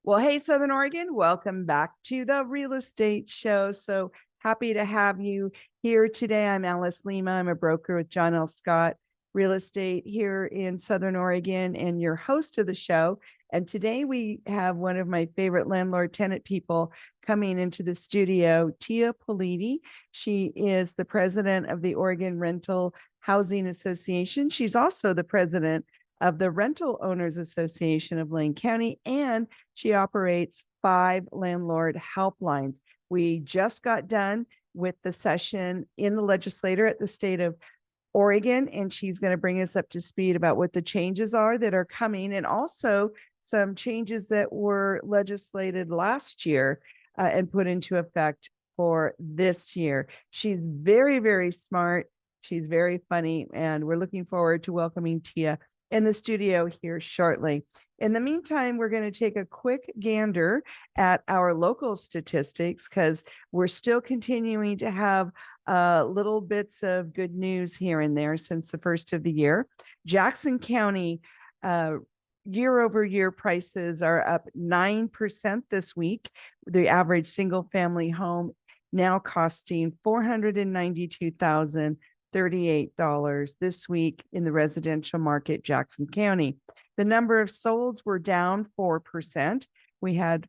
Well, hey, Southern Oregon, welcome back to the Real Estate Show. So happy to have you here today. I'm Alice Lema. I'm a broker with John L. Scott Real Estate here in Southern Oregon and your host of the show. And today we have one of my favorite landlord-tenant people coming into the studio, Tia Politi. She is the president of the Oregon Rental Housing Association. She's also the president of the Rental Owners Association of Lane County, and she operates 5 landlord helplines. We just got done with the session in the legislature at the state of Oregon, and she's going to bring us up to speed about what the changes are that are coming, and also some changes that were legislated last year and put into effect for this year. She's very, very smart. She's very funny, and we're looking forward to welcoming Tia in the studio here shortly. In the meantime, we're going to take a quick gander at our local statistics because we're still continuing to have little bits of good news here and there since the first of the year. Jackson County year-over-year prices are up 9% this week. The average single-family home now costing $492,038 this week in the residential market, Jackson County. The number of solds were down 4%. We had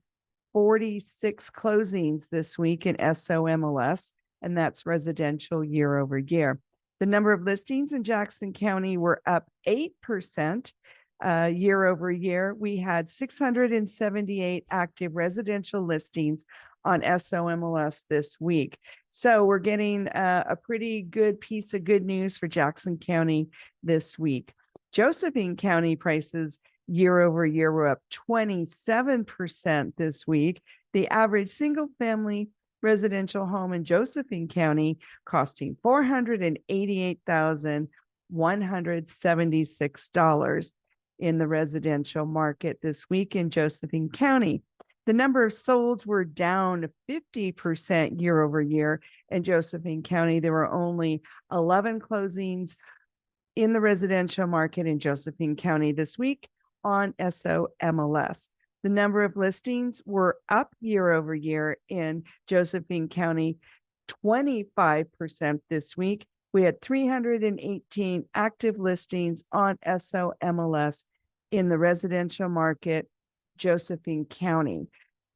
46 closings this week in SOMLS, and that's residential year over year. The number of listings in Jackson County were up 8% year over year. We had 678 active residential listings on SOMLS this week. So we're getting a pretty good piece of good news for Jackson County this week. Josephine County prices year over year were up 27% this week. The average single family residential home in Josephine County costing $488,176 in the residential market this week in Josephine County. The number of solds were down 50% year over year in Josephine County. There were only 11 closings in the residential market in Josephine County this week on SOMLS. The number of listings were up year over year in Josephine County, 25% this week. We had 318 active listings on SOMLS in the residential market, Josephine County.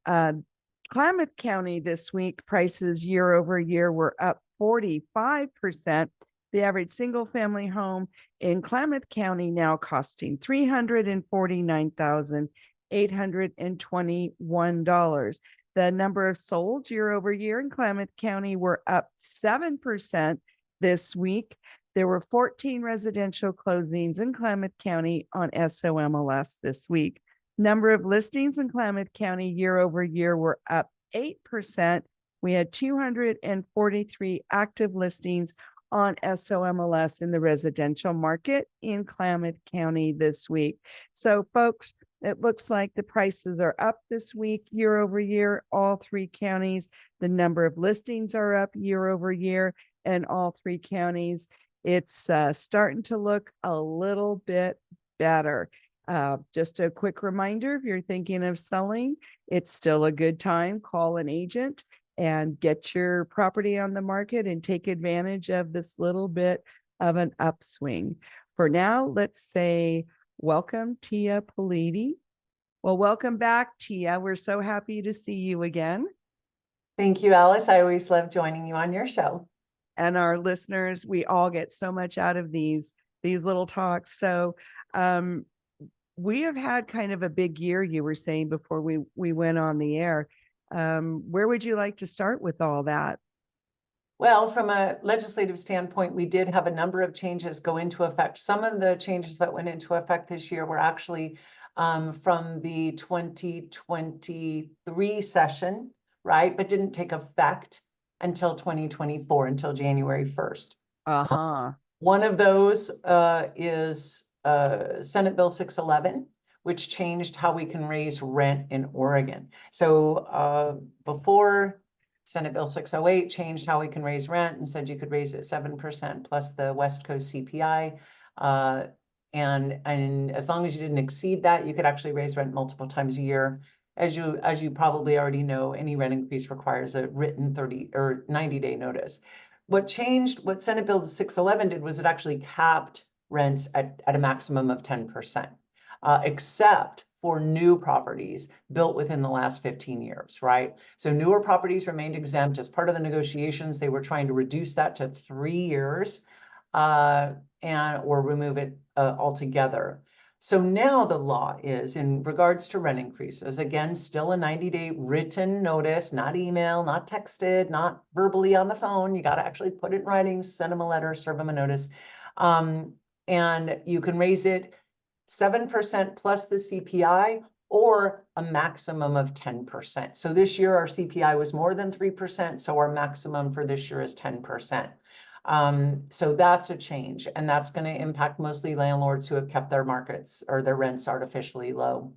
Klamath County this week, prices year over year were up 45%. The average single family home in Klamath County now costing $349,821. The number of solds year over year in Klamath County were up 7% this week. There were 14 residential closings in Klamath County on SOMLS this week. Number of listings in Klamath County year over year were up 8%. We had 243 active listings on SOMLS in the residential market in Klamath County this week. So folks, it looks like the prices are up this week year over year, all 3 counties. The number of listings are up year over year in all 3 counties. It's starting to look a little bit better. Just a quick reminder, if you're thinking of selling, it's still a good time. Call an agent and get your property on the market and take advantage of this little bit of an upswing. For now, let's say welcome, Tia Politi. Well, welcome back, Tia. We're so happy to see you again. Thank you, Alice. I always love joining you on your show. And our listeners, we all get so much out of these little talks. So we have had kind of a big year, you were saying before we went on the air. Where would you like to start with all that? Well, from a legislative standpoint, we did have a number of changes go into effect. Some of the changes that went into effect this year were actually from the 2023 session, right? But didn't take effect until 2024, until January 1st. One of those is Senate Bill 611, which changed how we can raise rent in Oregon. So before, Senate Bill 608 changed how we can raise rent and said you could raise it 7% plus the West Coast CPI. And as long as you didn't exceed that, you could actually raise rent multiple times a year. as you probably already know, any rent increase requires a written 30 or 90-day notice. What Senate Bill 611 did was it actually capped rents at a maximum of 10%, except for new properties built within the last 15 years, right? So newer properties remained exempt. As part of the negotiations, they were trying to reduce that to 3 years or remove it altogether. So now the law is, in regards to rent increases, again, still a 90-day written notice, not email, not texted, not verbally on the phone. You got to actually put it in writing, send them a letter, serve them a notice. And you can raise it 7% plus the CPI or a maximum of 10%. So this year our CPI was more than 3%, so our maximum for this year is 10%. So that's a change, and that's going to impact mostly landlords who have kept their markets or their rents artificially low.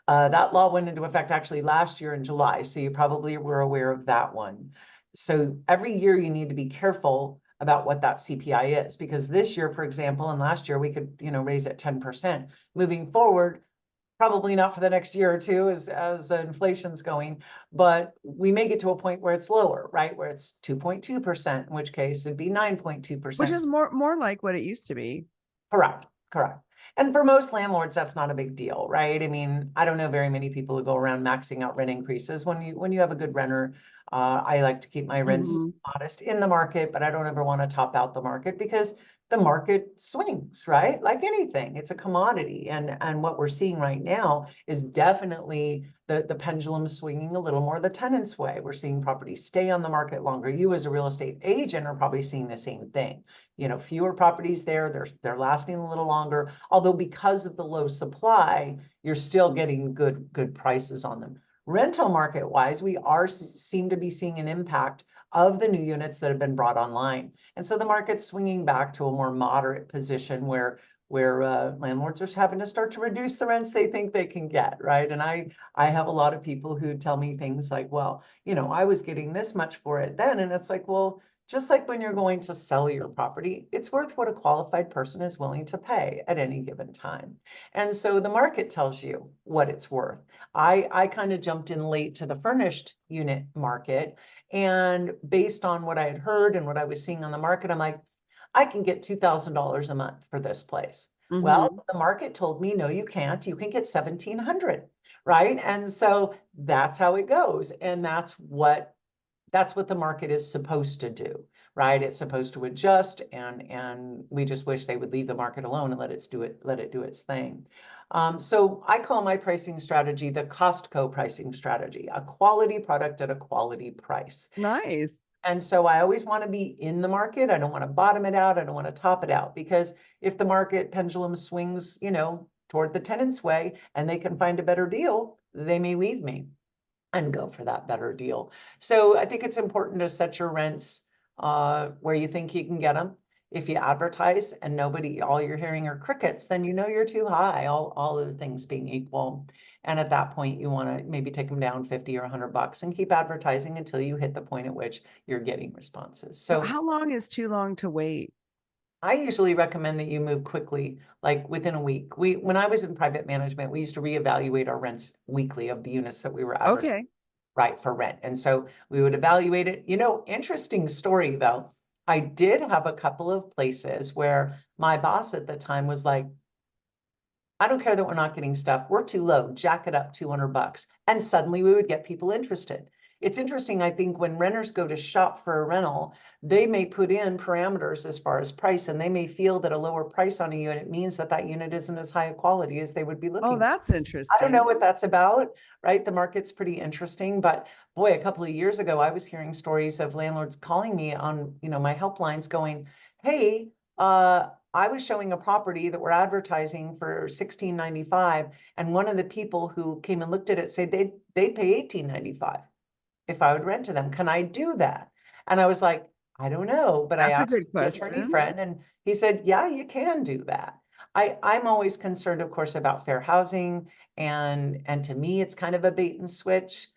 That law went into effect actually last year in July, so you probably were aware of that one. So every year you need to be careful about what that CPI is, because this year, for example, and last year we could, raise it 10%. Moving forward, probably not for the next year or two as inflation's going, but we may get to a point where it's lower, right? Where it's 2.2%, in which case it'd be 9.2%. Which is more like what it used to be. Correct. And for most landlords, that's not a big deal, right? I mean, I don't know very many people who go around maxing out rent increases. When you have a good renter, I like to keep my rents modest in the market, but I don't ever want to top out the market because the market swings, right? Like anything, it's a commodity. And what we're seeing right now is definitely the pendulum swinging a little more the tenants' way. We're seeing properties stay on the market longer. You as a real estate agent are probably seeing the same thing. Fewer properties there, they're lasting a little longer, although because of the low supply, you're still getting good prices on them. Rental market wise, we seem to be seeing an impact of the new units that have been brought online. And so the market's swinging back to a more moderate position where landlords are having to start to reduce the rents they think they can get, right? And I have a lot of people who tell me things like, well, I was getting this much for it then. And it's like, well, just like when you're going to sell your property, it's worth what a qualified person is willing to pay at any given time. And so the market tells you what it's worth. I kind of jumped in late to the furnished unit market. And based on what I had heard and what I was seeing on the market, I'm like, I can get $2,000 a month for this place. Well, the market told me, no, you can't. You can get $1,700, right? And so that's how it goes. And that's what the market is supposed to do, right? It's supposed to adjust, and we just wish they would leave the market alone and let it do its thing. So I call my pricing strategy the Costco pricing strategy, a quality product at a quality price. Nice. And so I always want to be in the market. I don't want to bottom it out. I don't want to top it out, because if the market pendulum swings, toward the tenant's way and they can find a better deal, they may leave me and go for that better deal. So I think it's important to set your rents where you think you can get them. If you advertise and all you're hearing are crickets, then you're too high, all of the things being equal. And at that point, you want to maybe take them down 50 or $100 and keep advertising until you hit the point at which you're getting responses. So how long is too long to wait? I usually recommend that you move quickly, like within a week. When I was in private management, we used to reevaluate our rents weekly of the units that we were advertising. Okay. Right, for rent. And so we would evaluate it. Interesting story though. I did have a couple of places where my boss at the time was like, I don't care that we're not getting stuff. We're too low. Jack it up $200. And suddenly we would get people interested. It's interesting, I think, when renters go to shop for a rental, they may put in parameters as far as price, and they may feel that a lower price on a unit means that unit isn't as high a quality as they would be looking. Oh, that's interesting. I don't know what that's about, right? The market's pretty interesting, but boy, a couple of years ago, I was hearing stories of landlords calling me on, my helplines going, hey, I was showing a property that we're advertising for $1,695, and one of the people who came and looked at it said they'd pay $1,895 if I would rent to them. Can I do that? And I was like, I don't know, but I asked the attorney friend, and he said, yeah, you can do that. I'm always concerned, of course, about fair housing, and to me, it's kind of a bait and switch.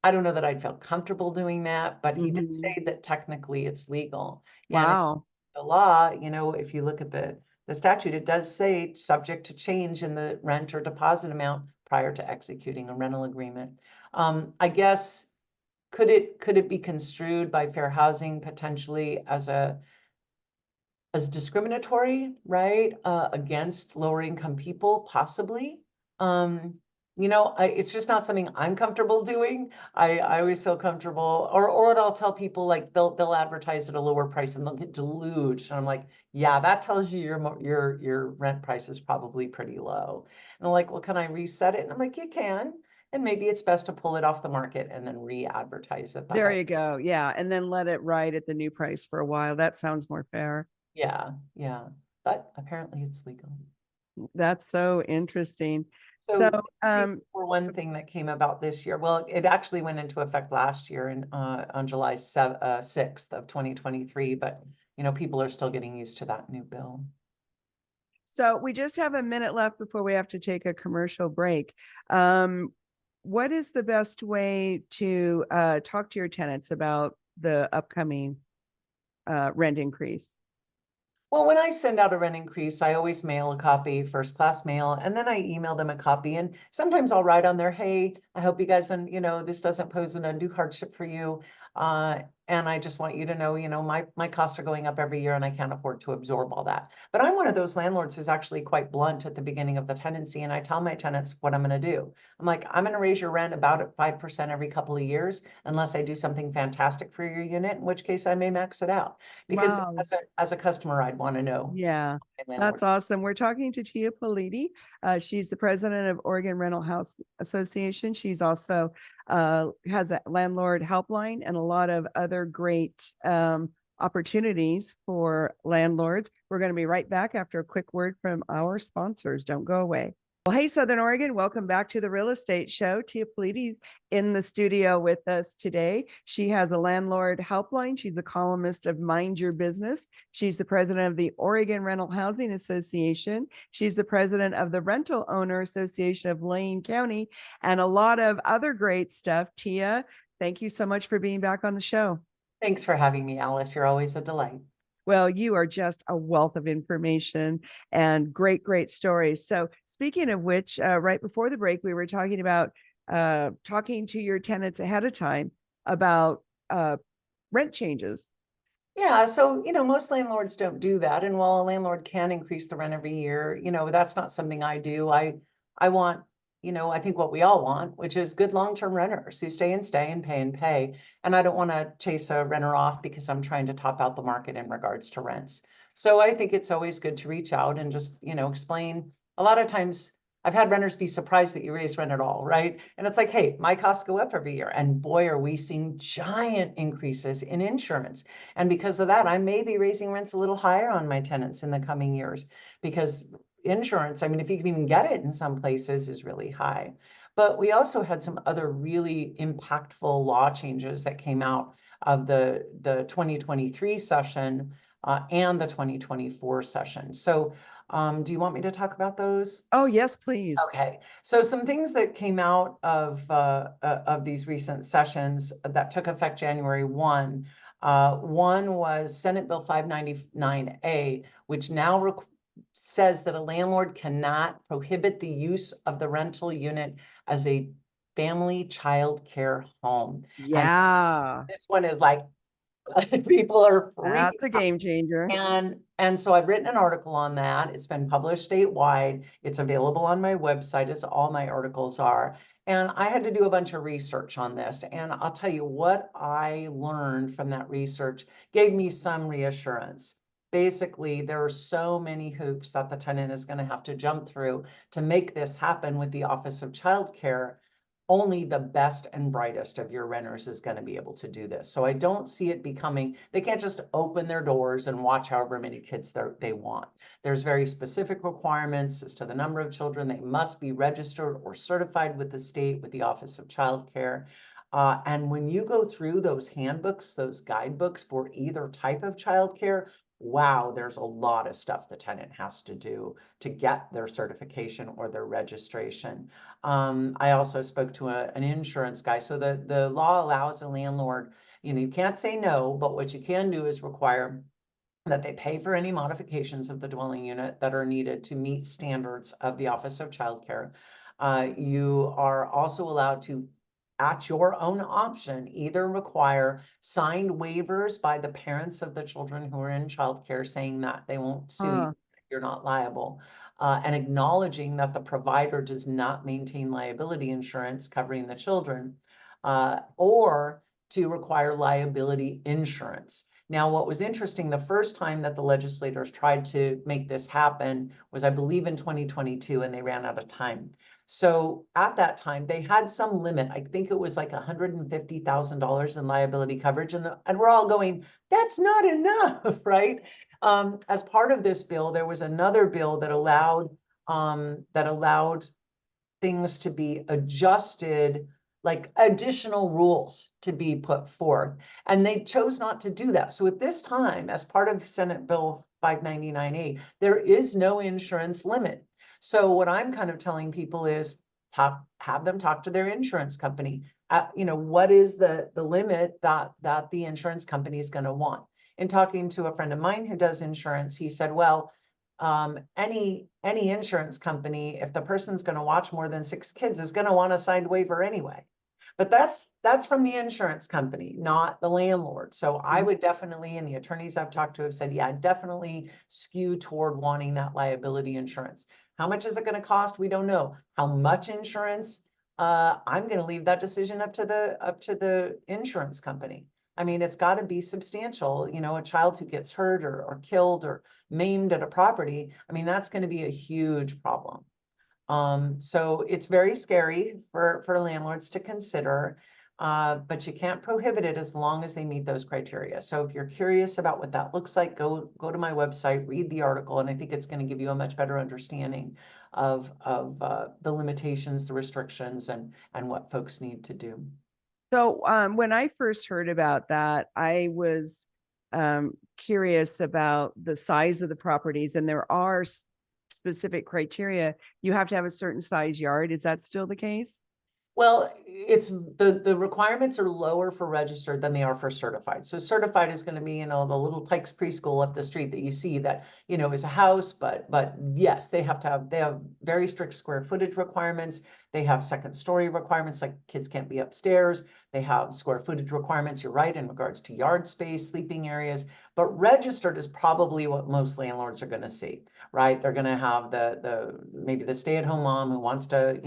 I don't know that I'd feel comfortable doing that, but he did say that technically it's legal. Wow. The law, if you look at the statute, it does say subject to change in the rent or deposit amount prior to executing a rental agreement. I guess, could it be construed by fair housing potentially as discriminatory, right? Against lower income people, possibly. It's just not something I'm comfortable doing. I always feel comfortable, or what I'll tell people, like they'll advertise at a lower price and they'll get deluged. And I'm like, yeah, that tells you your rent price is probably pretty low. And I'm like, well, can I reset it? And I'm like, you can. And maybe it's best to pull it off the market and then re-advertise it. There you go. Yeah. And then let it ride at the new price for a while. That sounds more fair. Yeah. But apparently it's legal. That's so interesting. So, for one thing that came about this year, well, it actually went into effect last year on July 6th of 2023, but people are still getting used to that new bill. So we just have a minute left before we have to take a commercial break. What is the best way to talk to your tenants about the upcoming rent increase? Well, when I send out a rent increase, I always mail a copy, first class mail, and then I email them a copy. And sometimes I'll write on there, hey, I hope you guys, this doesn't pose an undue hardship for you. And I just want you to know, my costs are going up every year and I can't afford to absorb all that. But I'm one of those landlords who's actually quite blunt at the beginning of the tenancy. And I tell my tenants what I'm going to do. I'm like, I'm going to raise your rent about at 5% every couple of years, unless I do something fantastic for your unit, in which case I may max it out. Because as a customer, I'd want to know. Yeah, that's awesome. We're talking to Tia Politi. She's the president of Oregon Rental House Association. She's also has a landlord helpline and a lot of other great opportunities for landlords. We're going to be right back after a quick word from our sponsors. Don't go away. Well, hey, Southern Oregon, welcome back to the Real Estate Show. Tia Politi in the studio with us today. She has a landlord helpline. She's a columnist of Mind Your Business. She's the president of the Oregon Rental Housing Association. She's the president of the Rental Owner Association of Lane County, and a lot of other great stuff. Tia, thank you so much for being back on the show. Thanks for having me, Alice. You're always a delight. Well, you are just a wealth of information and great, great stories. So speaking of which, right before the break, we were talking about talking to your tenants ahead of time about rent changes. Yeah, so, most landlords don't do that. And while a landlord can increase the rent every year, that's not something I do. I want, I think what we all want, which is good long-term renters who stay and pay and pay. And I don't want to chase a renter off because I'm trying to top out the market in regards to rents. So I think it's always good to reach out and just, explain. A lot of times I've had renters be surprised that you raise rent at all, right? And it's like, hey, my costs go up every year. And boy, are we seeing giant increases in insurance. And because of that, I may be raising rents a little higher on my tenants in the coming years, because insurance, I mean, if you can even get it in some places, is really high. But we also had some other really impactful law changes that came out of the 2023 session and the 2024 session. So do you want me to talk about those? Oh, yes, please. Okay. So some things that came out of these recent sessions that took effect January 1. One was Senate Bill 599A, which now says that a landlord cannot prohibit the use of the rental unit as a family child care home. Yeah. And this one is like, people are freaking That's a game changer. And so I've written an article on that. It's been published statewide. It's available on my website, as all my articles are. And I had to do a bunch of research on this. And I'll tell you what I learned from that research gave me some reassurance. Basically, there are so many hoops that the tenant is going to have to jump through to make this happen with the Office of Child Care. Only the best and brightest of your renters is going to be able to do this. So I don't see it becoming, they can't just open their doors and watch however many kids they want. There's very specific requirements as to the number of children. They must be registered or certified with the state, with the Office of Child Care. And when you go through those handbooks, those guidebooks for either type of childcare, wow, there's a lot of stuff the tenant has to do to get their certification or their registration. I also spoke to an insurance guy. So the law allows a landlord, you can't say no, but what you can do is require that they pay for any modifications of the dwelling unit that are needed to meet standards of the Office of Child Care. You are also allowed to, at your own option, either require signed waivers by the parents of the children who are in childcare saying that they won't sue you, you're not liable, and acknowledging that the provider does not maintain liability insurance covering the children, or to require liability insurance. Now, what was interesting, the first time that the legislators tried to make this happen was, I believe, in 2022, and they ran out of time. So at that time, they had some limit. I think it was like $150,000 in liability coverage. And we're all going, that's not enough, right? As part of this bill, there was another bill that allowed things to be adjusted, like additional rules to be put forth. And they chose not to do that. So at this time, as part of Senate Bill 599A, there is no insurance limit. So what I'm kind of telling people is have them talk to their insurance company. What is the limit that the insurance company is going to want? In talking to a friend of mine who does insurance, he said, well, any insurance company, if the person's going to watch more than 6 kids, is going to want a signed waiver anyway. But that's from the insurance company, not the landlord. So I would definitely, and the attorneys I've talked to have said, yeah, definitely skew toward wanting that liability insurance. How much is it going to cost? We don't know. How much insurance? I'm going to leave that decision up to the insurance company. I mean, it's got to be substantial. A child who gets hurt or killed or maimed at a property, I mean, that's going to be a huge problem. So it's very scary for landlords to consider, but you can't prohibit it as long as they meet those criteria. So if you're curious about what that looks like, go to my website, read the article, and I think it's going to give you a much better understanding of the limitations, the restrictions, and what folks need to do. So when I first heard about that, I was curious about the size of the properties, and there are specific criteria. You have to have a certain size yard. Is that still the case? Well, it's the requirements are lower for registered than they are for certified. So certified is going to be, the little Tykes preschool up the street that you see that, is a house, but yes, they have very strict square footage requirements. They have second story requirements, like kids can't be upstairs. They have square footage requirements, you're right, in regards to yard space, sleeping areas, but registered is probably what most landlords are going to see, right? They're going to have maybe the stay-at-home mom who wants to,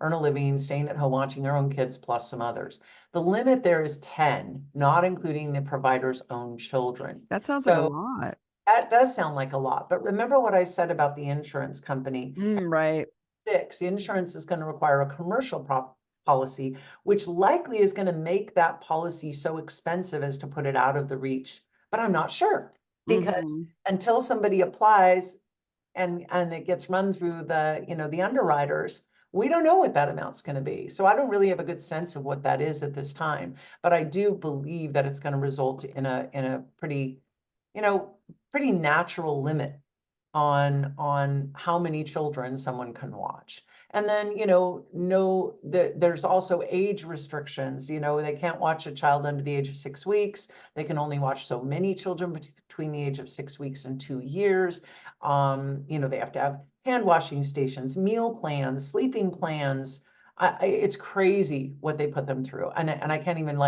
earn a living, staying at home, watching their own kids, plus some others. The limit there is 10, not including the provider's own children. That sounds like a lot. That does sound like a lot, but remember what I said about the insurance company. Right. 6, insurance is going to require a commercial policy, which likely is going to make that policy so expensive as to put it out of the reach. But I'm not sure, because until somebody applies and it gets run through the underwriters, we don't know what that amount's going to be. So I don't really have a good sense of what that is at this time, but I do believe that it's going to result in a pretty natural limit on how many children someone can watch. And then, there's also age restrictions. They can't watch a child under the age of 6 weeks. They can only watch so many children between the age of 6 weeks and 2 years. They have to have hand washing stations, meal plans, sleeping plans. It's crazy what they put them through. And I can't even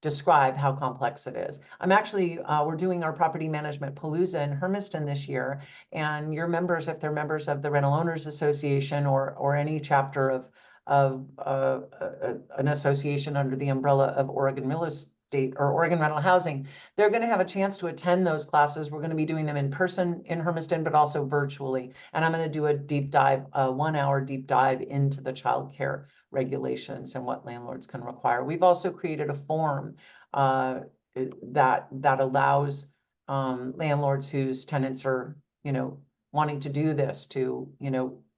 describe how complex it is. I'm actually, we're doing our property management palooza in Hermiston this year, and your members, if they're members of the Rental Owners Association or any chapter of an association under the umbrella of Oregon Real Estate or Oregon Rental Housing, they're going to have a chance to attend those classes. We're going to be doing them in person in Hermiston, but also virtually. And I'm going to do a deep dive, a 1-hour deep dive into the child care regulations and what landlords can require. We've also created a form that allows landlords whose tenants are, wanting to do this to,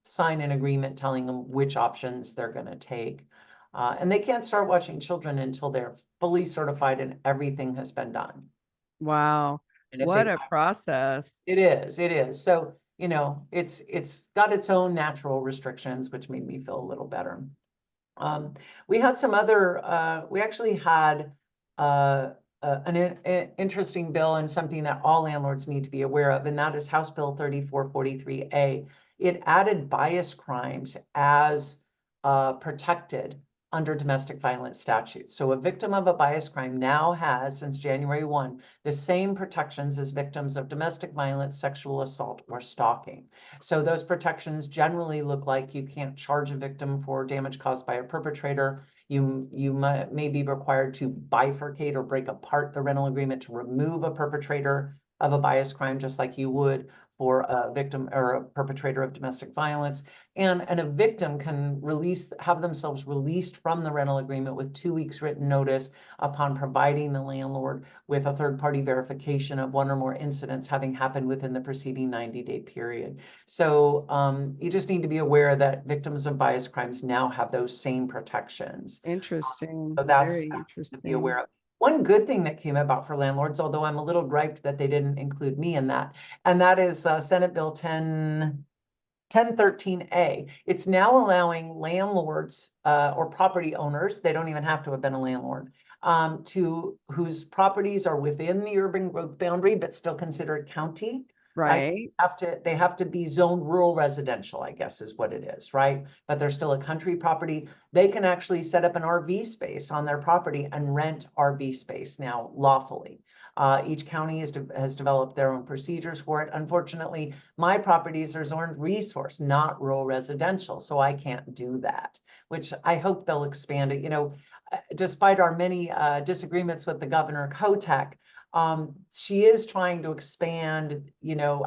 sign an agreement telling them which options they're going to take. And they can't start watching children until they're fully certified and everything has been done. Wow. What a process. It is. So, it's got its own natural restrictions, which made me feel a little better. We had some other, we actually had an interesting bill and something that all landlords need to be aware of, and that is House Bill 3443A. It added bias crimes as protected under domestic violence statutes. So a victim of a bias crime now has, since January 1, the same protections as victims of domestic violence, sexual assault, or stalking. So those protections generally look like you can't charge a victim for damage caused by a perpetrator. You may be required to bifurcate or break apart the rental agreement to remove a perpetrator of a bias crime, just like you would for a victim or a perpetrator of domestic violence. And a victim can have themselves released from the rental agreement with 2 weeks written notice upon providing the landlord with a third-party verification of one or more incidents having happened within the preceding 90-day period. So you just need to be aware that victims of bias crimes now have those same protections. Interesting. So that's Very to interesting. be aware of. One good thing that came about for landlords, although I'm a little griped that they didn't include me in that, and that is Senate Bill 1013A. It's now allowing landlords or property owners, they don't even have to have been a landlord, whose properties are within the urban growth boundary but still considered county. Right. They have to be zoned rural residential, I guess is what it is, right? But they're still a country property. They can actually set up an RV space on their property and rent RV space now lawfully. Each county has developed their own procedures for it. Unfortunately, my properties are zoned resource, not rural residential, so I can't do that, which I hope they'll expand it. You know, despite our many disagreements with the governor Kotek, she is trying to expand,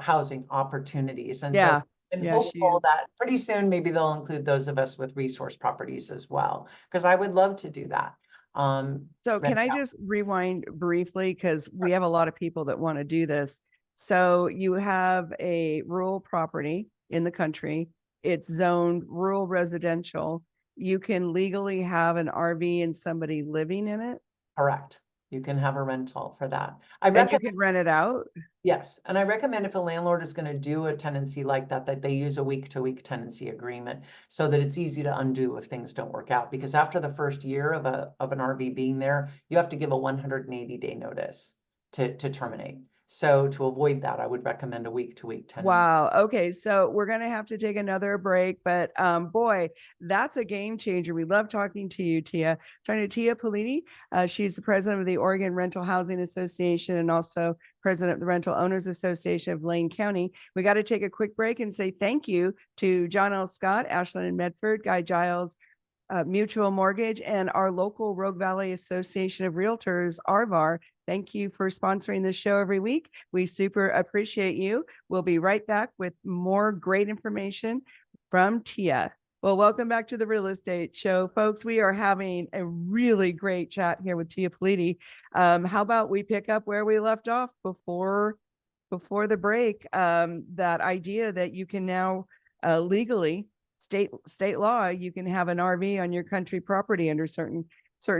housing opportunities. And so I'm hopeful that pretty soon maybe they'll include those of us with resource properties as well, because I would love to do that. So can I just rewind briefly, because we have a lot of people that want to do this. So you have a rural property in the country. It's zoned rural residential. You can legally have an RV and somebody living in it. Correct. You can have a rental for that. And you can rent it out? Yes. And I recommend if a landlord is going to do a tenancy like that, that they use a week-to-week tenancy agreement so that it's easy to undo if things don't work out. Because after the first year of an RV being there, you have to give a 180-day notice to terminate. So to avoid that, I would recommend a week-to-week tenancy. Wow. Okay. So we're going to have to take another break, but boy, that's a game changer. We love talking to you, Tia. Talking to Tia Politi. She's the president of the Oregon Rental Housing Association and also president of the Rental Owners Association of Lane County. We got to take a quick break and say thank you to John L. Scott, Ashland and Medford, Guy Giles, Mutual Mortgage, and our local Rogue Valley Association of Realtors, RVAR. Thank you for sponsoring this show every week. We super appreciate you. We'll be right back with more great information from Tia. Well, welcome back to the Real Estate Show, folks. We are having a really great chat here with Tia Politi. How about we pick up where we left off before the break? That idea that you can now legally, state law, you can have an RV on your country property under certain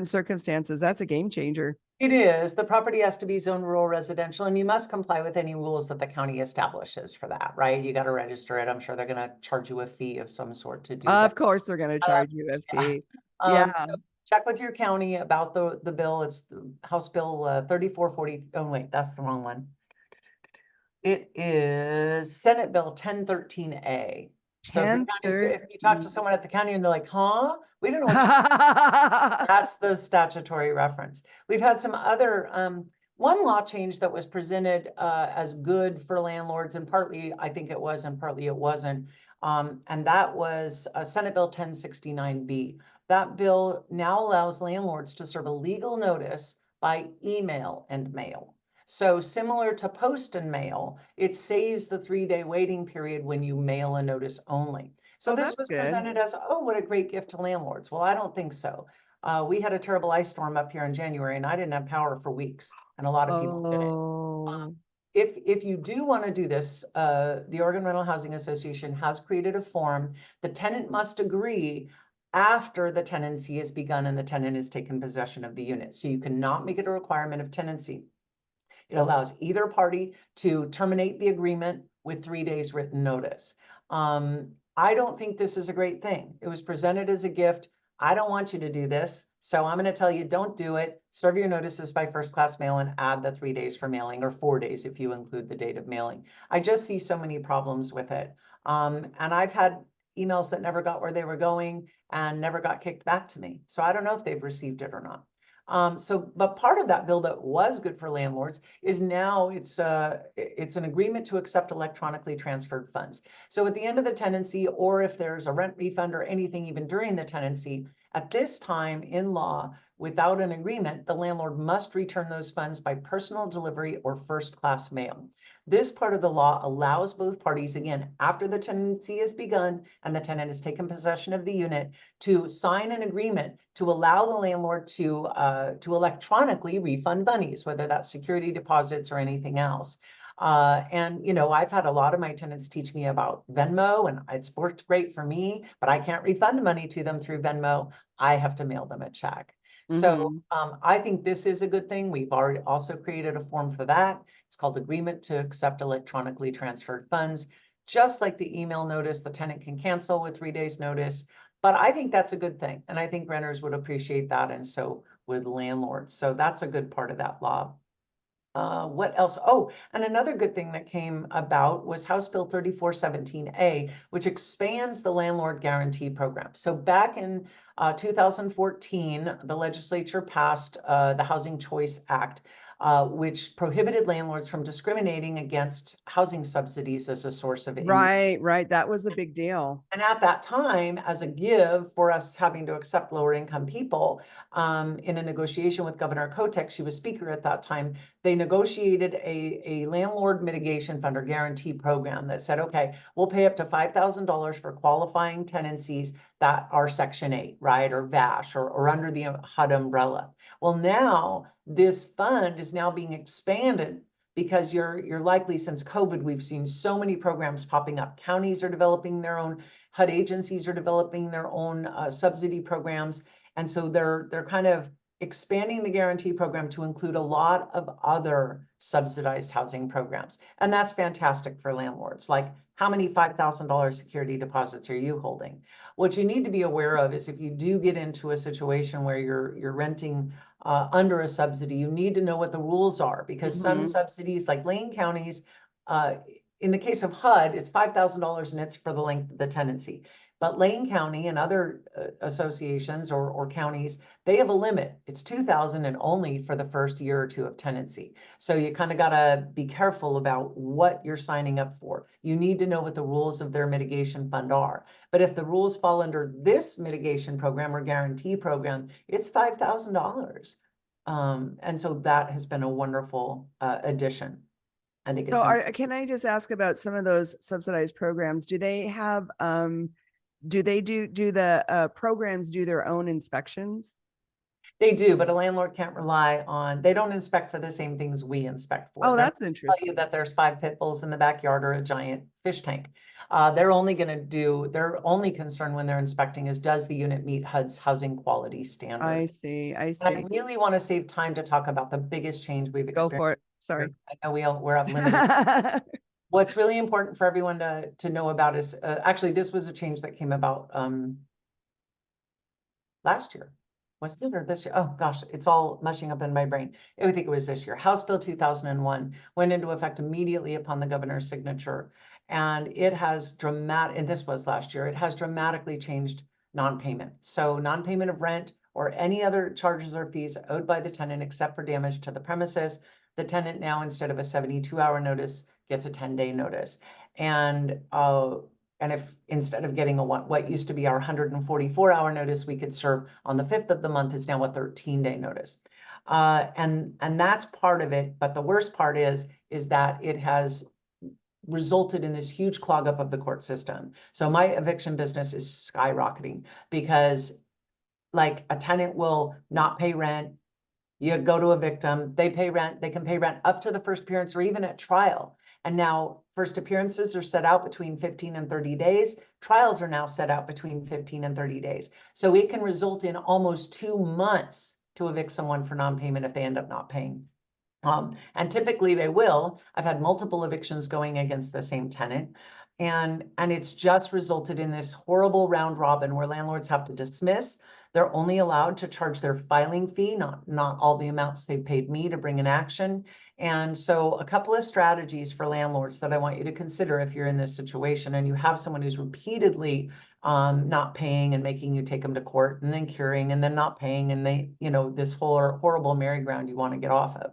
circumstances. That's a game changer. It is. The property has to be zoned rural residential, and you must comply with any rules that the county establishes for that, right? You got to register it. I'm sure they're going to charge you a fee of some sort to do that. Of course, they're going to charge you a fee. So check with your county about the bill. It's House Bill 3440. Oh, wait, that's the wrong one. It is Senate Bill 1013A. So if you talk to someone at the county and they're like, huh? We don't know what that's the statutory reference. We've had some other, one law change that was presented as good for landlords, and partly I think it was, and partly it wasn't. And that was Senate Bill 1069B. That bill now allows landlords to serve a legal notice by email and mail. So similar to post and mail, it saves the 3-day waiting period when you mail a notice only. So this was presented as, oh, what a great gift to landlords. Well, I don't think so. We had a terrible ice storm up here in January and I didn't have power for weeks, and a lot of people didn't. If you do want to do this, the Oregon Rental Housing Association has created a form. The tenant must agree after the tenancy is begun and the tenant has taken possession of the unit. So you cannot make it a requirement of tenancy. It allows either party to terminate the agreement with 3 days written notice. I don't think this is a great thing. It was presented as a gift. I don't want you to do this. So I'm going to tell you, don't do it. Serve your notices by first class mail and add the 3 days for mailing, or 4 days if you include the date of mailing. I just see so many problems with it. And I've had emails that never got where they were going and never got kicked back to me. So I don't know if they've received it or not. But part of that bill that was good for landlords is now it's an agreement to accept electronically transferred funds. So at the end of the tenancy, or if there's a rent refund or anything even during the tenancy, at this time in law, without an agreement, the landlord must return those funds by personal delivery or first-class mail. This part of the law allows both parties, again, after the tenancy has begun and the tenant has taken possession of the unit, to sign an agreement to allow the landlord to electronically refund monies, whether that's security deposits or anything else. And, you know, I've had a lot of my tenants teach me about Venmo, and it's worked great for me, but I can't refund money to them through Venmo. I have to mail them a check. So I think this is a good thing. We've already also created a form for that. It's called Agreement to Accept Electronically Transferred Funds. Just like the email notice, the tenant can cancel with 3 days notice. But I think that's a good thing. And I think renters would appreciate that. And so would landlords. So that's a good part of that law. What else? Oh, and another good thing that came about was House Bill 3417A, which expands the landlord guarantee program. So back in 2014, the legislature passed the Housing Choice Act, which prohibited landlords from discriminating against housing subsidies as a source of income. Right. That was a big deal. And at that time, as a give for us having to accept lower income people, in a negotiation with Governor Kotek, she was speaker at that time, they negotiated a landlord mitigation fund or guarantee program that said, okay, we'll pay up to $5,000 for qualifying tenancies that are Section 8, right, or VASH, or under the HUD umbrella. Well, now this fund is now being expanded because you're likely, since COVID, we've seen so many programs popping up. Counties are developing their own, HUD agencies are developing their own subsidy programs. And so they're kind of expanding the guarantee program to include a lot of other subsidized housing programs. And that's fantastic for landlords. Like, how many $5,000 security deposits are you holding? What you need to be aware of is if you do get into a situation where you're renting under a subsidy, you need to know what the rules are, because some subsidies, like Lane counties, in the case of HUD, it's $5,000 and it's for the length of the tenancy. But Lane County and other associations or counties, they have a limit. It's $2,000 and only for the first year or two of tenancy. So you kind of got to be careful about what you're signing up for. You need to know what the rules of their mitigation fund are. But if the rules fall under this mitigation program or guarantee program, it's $5,000. And so that has been a wonderful addition. I think it's can I just ask about some of those subsidized programs? Do they have do the programs do their own inspections? They do, but a landlord can't rely on, they don't inspect for the same things we inspect for. Oh, that's interesting. Tell you that there's 5 pit bulls in the backyard or a giant fish tank. They're only their only concern when they're inspecting is, does the unit meet HUD's housing quality standard? I see. And I really want to save time to talk about the biggest change we've experienced. Go for it. Sorry. I know we're up limited. What's really important for everyone to know about is, actually, this was a change that came about last year. Was it or this year? Oh gosh, it's all mushing up in my brain. I think it was this year. House Bill 2001 went into effect immediately upon the governor's signature. And it has and this was last year, it has dramatically changed non-payment. So non-payment of rent or any other charges or fees owed by the tenant except for damage to the premises, the tenant now, instead of a 72-hour notice, gets a 10-day notice. And if instead of getting what used to be our 144-hour notice, we could serve on the 5th of the month, is now a 13-day notice. And that's part of it. But the worst part is that it has resulted in this huge clog up of the court system. So my eviction business is skyrocketing because, like, a tenant will not pay rent. You go to evict them, they pay rent, they can pay rent up to the first appearance or even at trial. And now first appearances are set out between 15 and 30 days. Trials are now set out between 15 and 30 days. So it can result in almost 2 months to evict someone for non-payment if they end up not paying. And typically they will. I've had multiple evictions going against the same tenant. And it's just resulted in this horrible round robin where landlords have to dismiss They're only allowed to charge their filing fee, not all the amounts they've paid me to bring an action. And so a couple of strategies for landlords that I want you to consider if you're in this situation and you have someone who's repeatedly not paying and making you take them to court and then curing and then not paying, and they, this whole horrible merry-go-round you want to get off of.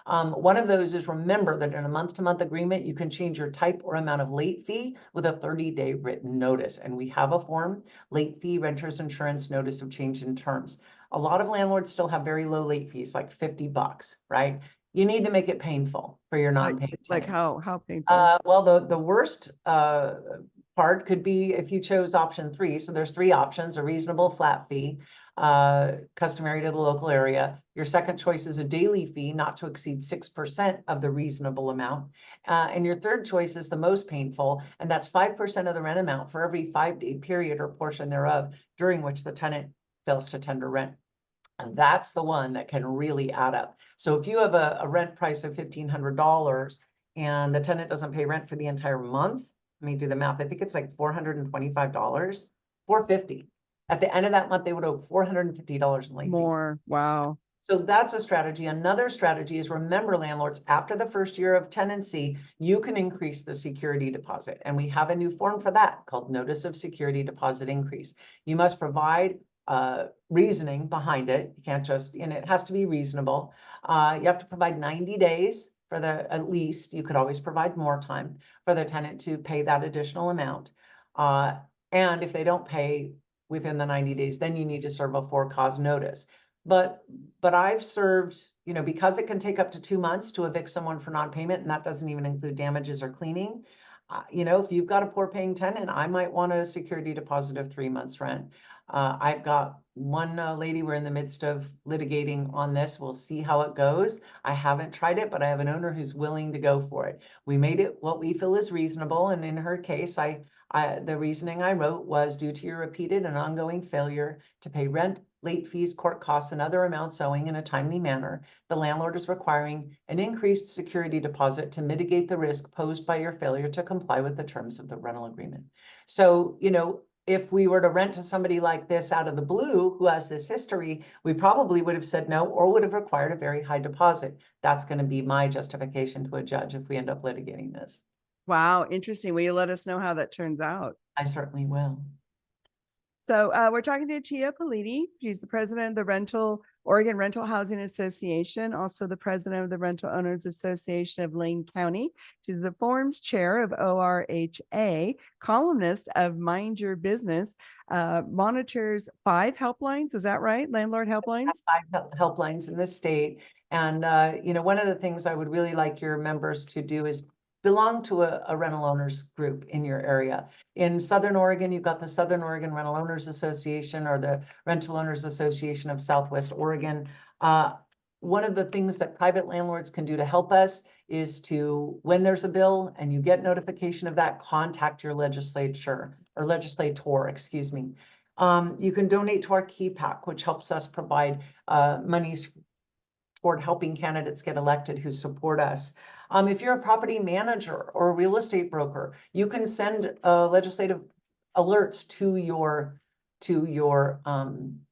One of those is, remember that in a month-to-month agreement, you can change your type or amount of late fee with a 30-day written notice. And we have a form, late fee renter's insurance notice of change in terms. A lot of landlords still have very low late fees, like $50, right? You need to make it painful for your non-paying tenants. Like how painful? Well, the worst part could be if you chose option 3. So there's 3 options: a reasonable flat fee, customary to the local area. Your second choice is a daily fee not to exceed 6% of the reasonable amount. And your third choice is the most painful, and that's 5% of the rent amount for every 5-day period or portion thereof during which the tenant fails to tender rent. And that's the one that can really add up. So if you have a rent price of $1,500 and the tenant doesn't pay rent for the entire month, let me do the math. I think it's like $425, $450. At the end of that month, they would owe $450 in late fees. More. Wow. So that's a strategy. Another strategy is, remember, landlords, after the first year of tenancy, you can increase the security deposit. And we have a new form for that called Notice of Security Deposit Increase. You must provide reasoning behind it. You can't just, and it has to be reasonable. You have to provide 90 days for at least, you could always provide more time for the tenant to pay that additional amount. And if they don't pay within the 90 days, then you need to serve a for-cause notice. But I've served, because it can take up to 2 months to evict someone for non-payment, and that doesn't even include damages or cleaning. If you've got a poor paying tenant, I might want a security deposit of 3 months rent. I've got one lady we're in the midst of litigating on this. We'll see how it goes. I haven't tried it, but I have an owner who's willing to go for it. We made it what we feel is reasonable. And in her case, the reasoning I wrote was, due to your repeated and ongoing failure to pay rent, late fees, court costs, and other amounts owing in a timely manner, the landlord is requiring an increased security deposit to mitigate the risk posed by your failure to comply with the terms of the rental agreement. So, if we were to rent to somebody like this out of the blue who has this history, we probably would have said no, or would have required a very high deposit. That's going to be my justification to a judge if we end up litigating this. Wow, interesting. Will you let us know how that turns out? I certainly will. So we're talking to Tia Politi. She's the president of the Oregon Rental Housing Association, also the president of the Rental Owners Association of Lane County. She's the forms chair of ORHA, columnist of Mind Your Business, monitors 5 helplines. Is that right? Landlord helplines? 5 helplines in the state. And, one of the things I would really like your members to do is belong to a rental owners group in your area. In Southern Oregon, you've got the Southern Oregon Rental Owners Association, or the Rental Owners Association of Southwest Oregon. One of the things that private landlords can do to help us is to, when there's a bill and you get notification of that, contact your legislator, excuse me. You can donate to our Key Pack, which helps us provide monies toward helping candidates get elected who support us. If you're a property manager or a real estate broker, you can send legislative alerts to your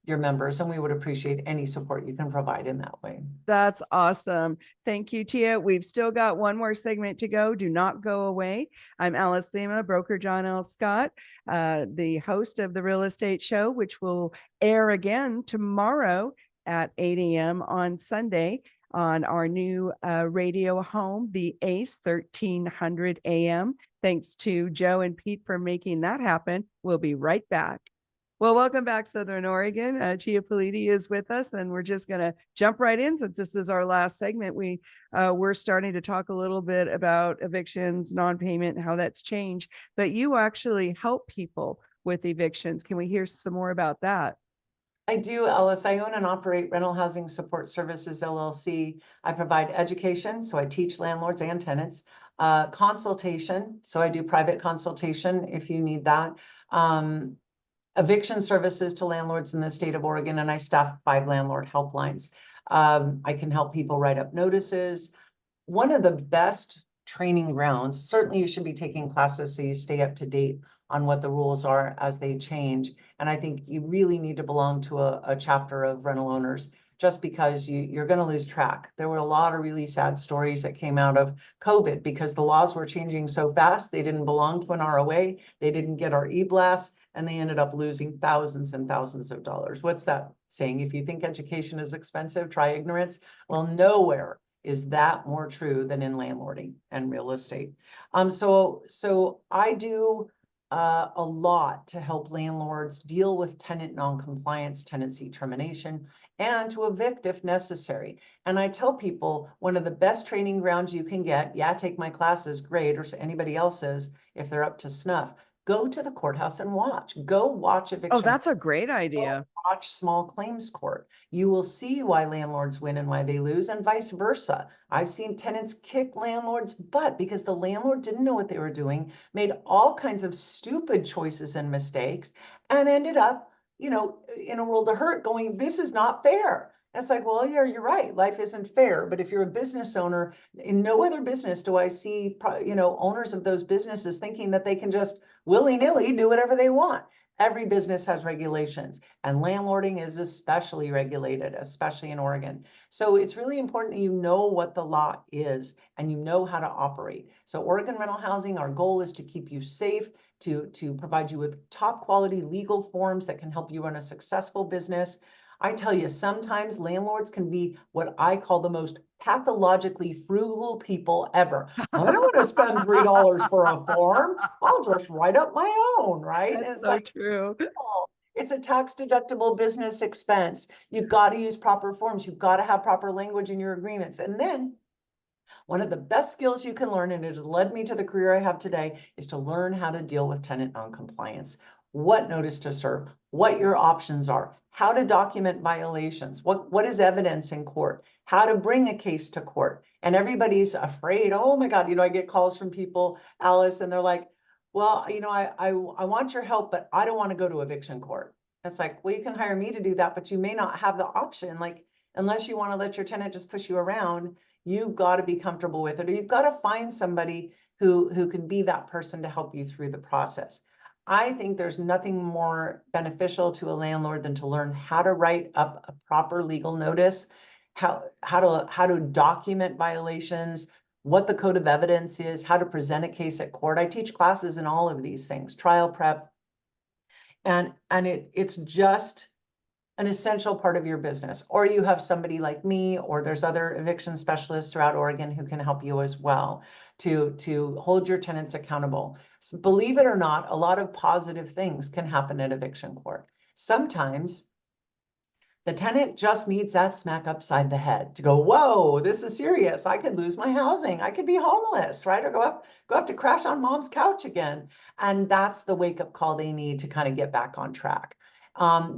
members, and we would appreciate any support you can provide in that way. That's awesome. Thank you, Tia. We've still got one more segment to go. Do not go away. I'm Alice Lema, broker John L. Scott, the host of the Real Estate Show, which will air again tomorrow at 8 a.m. on Sunday on our new radio home, the ACE 1300 AM. Thanks to Joe and Pete for making that happen. We'll be right back. Well, welcome back, Southern Oregon. Tia Politi is with us, and we're just going to jump right in since this is our last segment. We're starting to talk a little bit about evictions, non-payment, and how that's changed. But you actually help people with evictions. Can we hear some more about that? I do, Alice. I own and operate Rental Housing Support Services, LLC. I provide education, so I teach landlords and tenants. Consultation, so I do private consultation if you need that. Eviction services to landlords in the state of Oregon, and I staff 5 landlord helplines. I can help people write up notices. One of the best training grounds, certainly you should be taking classes so you stay up to date on what the rules are as they change. And I think you really need to belong to a chapter of rental owners, just because you're going to lose track. There were a lot of really sad stories that came out of COVID because the laws were changing so fast. They didn't belong to an ROA. They didn't get our e-blasts, and they ended up losing thousands and thousands of dollars. What's that saying? If you think education is expensive, try ignorance. Well, nowhere is that more true than in landlording and real estate. So I do a lot to help landlords deal with tenant non-compliance, tenancy termination, and to evict if necessary. And I tell people one of the best training grounds you can get, yeah, take my classes, great, or anybody else's if they're up to snuff. Go to the courthouse and watch. Go watch eviction. Oh, that's a great idea. Go watch small claims court. You will see why landlords win and why they lose, and vice versa. I've seen tenants kick landlords' butt because the landlord didn't know what they were doing, made all kinds of stupid choices and mistakes, and ended up, in a world of hurt going, this is not fair. And it's like, well, yeah, you're right. Life isn't fair. But if you're a business owner, in no other business do I see, owners of those businesses thinking that they can just willy-nilly do whatever they want. Every business has regulations, and landlording is especially regulated, especially in Oregon. So it's really important that you know what the law is and you know how to operate. So Oregon Rental Housing, our goal is to keep you safe, to provide you with top quality legal forms that can help you run a successful business. I tell you, sometimes landlords can be what I call the most pathologically frugal people ever. I don't want to spend $3 for a form. I'll just write up my own, right? That's And it's so like, true. oh, it's a tax deductible business expense. You've got to use proper forms. You've got to have proper language in your agreements. And then one of the best skills you can learn, and it has led me to the career I have today, is to learn how to deal with tenant noncompliance. What notice to serve, what your options are, how to document violations, what is evidence in court, how to bring a case to court. And everybody's afraid. Oh my God, I get calls from people, Alice, and they're like, well, I want your help, but I don't want to go to eviction court. It's like, well, you can hire me to do that, but you may not have the option. Like, unless you want to let your tenant just push you around, you've got to be comfortable with it, or you've got to find somebody who can be that person to help you through the process. I think there's nothing more beneficial to a landlord than to learn how to write up a proper legal notice, how to document violations, what the code of evidence is, how to present a case at court. I teach classes in all of these things, trial prep, and it's just an essential part of your business. Or you have somebody like me, or there's other eviction specialists throughout Oregon who can help you as well to hold your tenants accountable. So believe it or not, a lot of positive things can happen at eviction court. Sometimes the tenant just needs that smack upside the head to go, whoa, this is serious. I could lose my housing. I could be homeless, right? Or go have to crash on mom's couch again. And that's the wake-up call they need to kind of get back on track.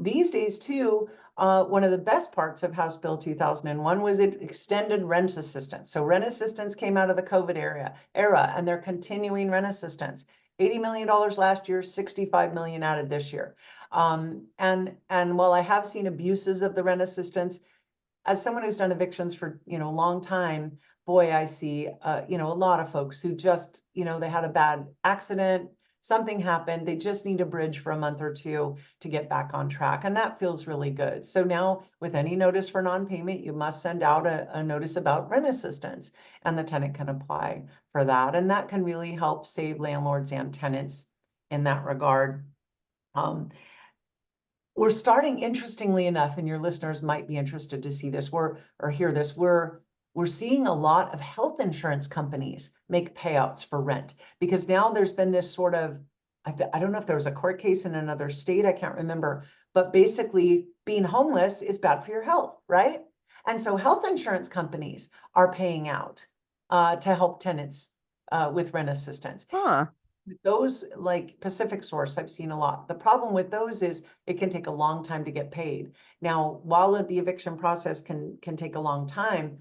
These days too, one of the best parts of House Bill 2001 was it extended rent assistance. So rent assistance came out of the COVID era, and they're continuing rent assistance. $80 million last year, 65 million added this year. And while I have seen abuses of the rent assistance, as someone who's done evictions for, a long time, boy, I see, a lot of folks who just, they had a bad accident, something happened, they just need a bridge for a month or two to get back on track. And that feels really good. So now with any notice for non-payment, you must send out a notice about rent assistance, and the tenant can apply for that. And that can really help save landlords and tenants in that regard. We're starting, interestingly enough, and your listeners might be interested to see this or hear this, we're seeing a lot of health insurance companies make payouts for rent, because now there's been this sort of, I don't know if there was a court case in another state, I can't remember, but basically being homeless is bad for your health, right? And so health insurance companies are paying out to help tenants with rent assistance. Huh. Those, like Pacific Source, I've seen a lot. The problem with those is it can take a long time to get paid. Now, while the eviction process can take a long time,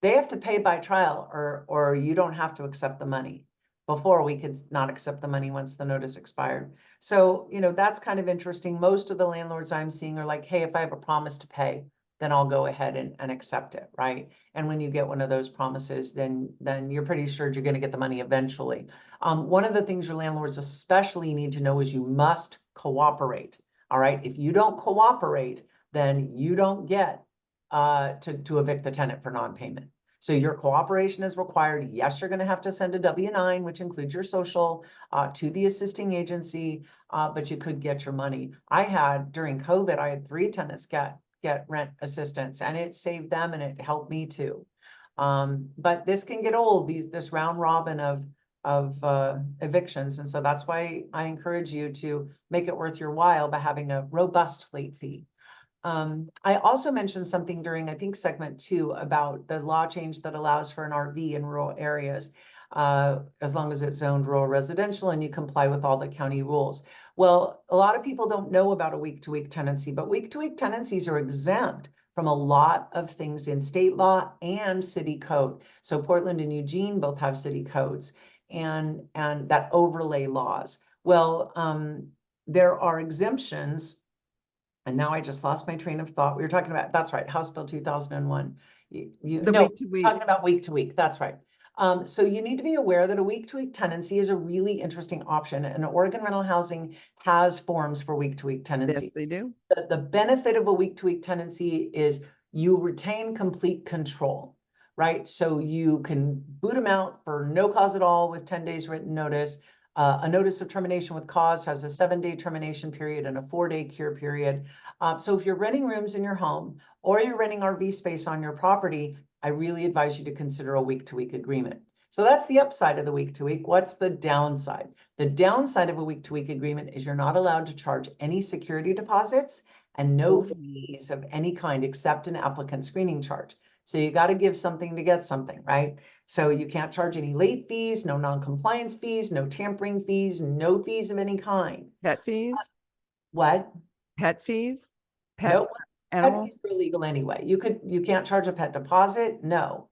they have to pay by trial, or you don't have to accept the money. Before, we could not accept the money once the notice expired. So, that's kind of interesting. Most of the landlords I'm seeing are like, hey, if I have a promise to pay, then I'll go ahead and accept it, right? And when you get one of those promises, then you're pretty sure you're going to get the money eventually. One of the things your landlords especially need to know is you must cooperate. All right. If you don't cooperate, then you don't get to evict the tenant for non-payment. So your cooperation is required. Yes, you're going to have to send a W-9, which includes your social, to the assisting agency, but you could get your money. During COVID, I had 3 tenants get rent assistance, and it saved them and it helped me too. But this can get old, this round robin of evictions. And so that's why I encourage you to make it worth your while by having a robust late fee. I also mentioned something during, I think, segment 2 about the law change that allows for an RV in rural areas, as long as it's zoned rural residential and you comply with all the county rules. Well, a lot of people don't know about a week-to-week tenancy, but week-to-week tenancies are exempt from a lot of things in state law and city code. So Portland and Eugene both have city codes and that overlay laws. Well, there are exemptions. And now I just lost my train of thought. We were talking about, that's right, House Bill 2001. Talking about week to week. That's right. So you need to be aware that a week-to-week tenancy is a really interesting option, and Oregon Rental Housing has forms for week-to-week tenancy. Yes, they do. The benefit of a week-to-week tenancy is you retain complete control, right? So you can boot them out for no cause at all with 10 days written notice. A notice of termination with cause has a 7-day termination period and a 4-day cure period. So if you're renting rooms in your home or you're renting RV space on your property, I really advise you to consider a week-to-week agreement. So that's the upside of the week-to-week. What's the downside? The downside of a week-to-week agreement is you're not allowed to charge any security deposits and no fees of any kind except an applicant screening charge. So you got to give something to get something, right? So you can't charge any late fees, no non-compliance fees, no tampering fees, no fees of any kind. Pet fees? What? Pet fees? Nope. Pet fees are illegal anyway. You can't charge a pet deposit. No.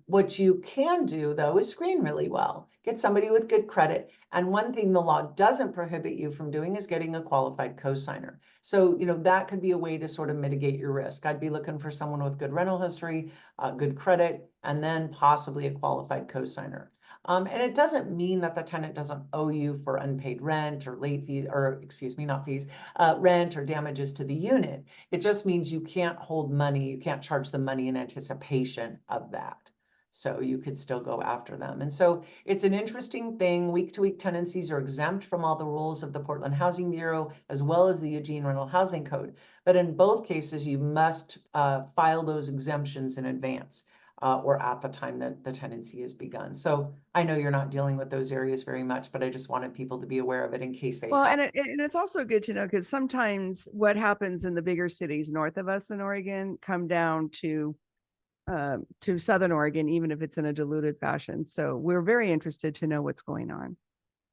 What you can do though is screen really well. Get somebody with good credit. And one thing the law doesn't prohibit you from doing is getting a qualified cosigner. So, that could be a way to sort of mitigate your risk. I'd be looking for someone with good rental history, good credit, and then possibly a qualified cosigner. And it doesn't mean that the tenant doesn't owe you for unpaid rent or late fees, or excuse me, not fees, rent or damages to the unit. It just means you can't hold money. You can't charge the money in anticipation of that. So you could still go after them. And so it's an interesting thing. Week-to-week tenancies are exempt from all the rules of the Portland Housing Bureau, as well as the Eugene Rental Housing Code. But in both cases, you must file those exemptions in advance. Or at the time that the tenancy is begun. So I know you're not dealing with those areas very much, but I just wanted people to be aware of it in case they have. And it's also good to know, because sometimes what happens in the bigger cities north of us in Oregon come down to Southern Oregon, even if it's in a diluted fashion. So we're very interested to know what's going on.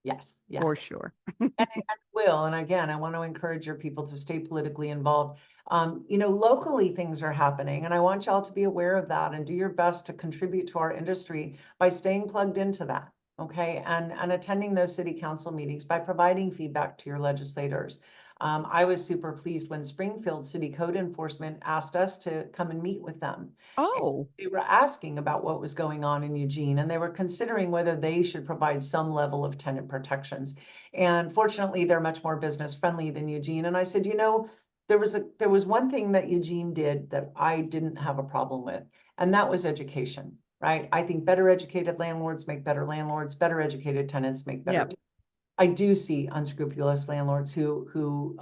Yes, yeah. For sure. And again, I want to encourage your people to stay politically involved. Locally things are happening, and I want y'all to be aware of that and do your best to contribute to our industry by staying plugged into that, okay? And attending those city council meetings by providing feedback to your legislators. I was super pleased when Springfield City Code Enforcement asked us to come and meet with them. Oh. They were asking about what was going on in Eugene, and they were considering whether they should provide some level of tenant protections. And fortunately, they're much more business friendly than Eugene. And I said, there was one thing that Eugene did that I didn't have a problem with, and that was education, right? I think better educated landlords make better landlords, better educated tenants make better. Yep. I do see unscrupulous landlords who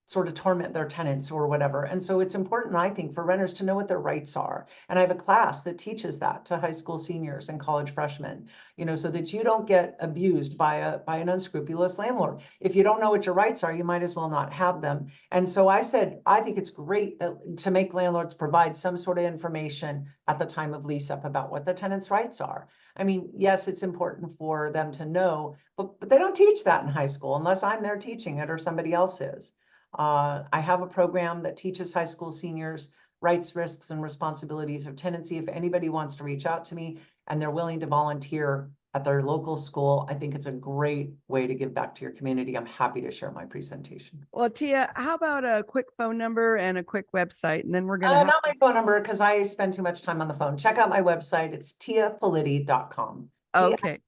sort of torment their tenants or whatever. And so it's important, I think, for renters to know what their rights are. And I have a class that teaches that to high school seniors and college freshmen, so that you don't get abused by an unscrupulous landlord. If you don't know what your rights are, you might as well not have them. And so I said, I think it's great to make landlords provide some sort of information at the time of lease up about what the tenant's rights are. I mean, yes, it's important for them to know, but they don't teach that in high school unless I'm there teaching it or somebody else is. I have a program that teaches high school seniors rights, risks, and responsibilities of tenancy. If anybody wants to reach out to me and they're willing to volunteer, at their local school. I think it's a great way to give back to your community. I'm happy to share my presentation. Well, Tia, how about a quick phone number and a quick website? And then we're going to not my phone number because I spend too much time on the phone. Check out my website. It's tiapoliti.com. Okay.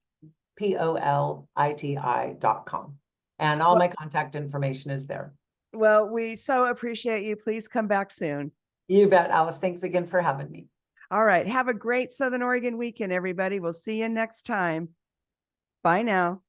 Politi.com. And all my contact information is there. Well, we so appreciate you. Please come back soon. You bet, Alice. Thanks again for having me. All right. Have a great Southern Oregon weekend, everybody. We'll see you next time. Bye now.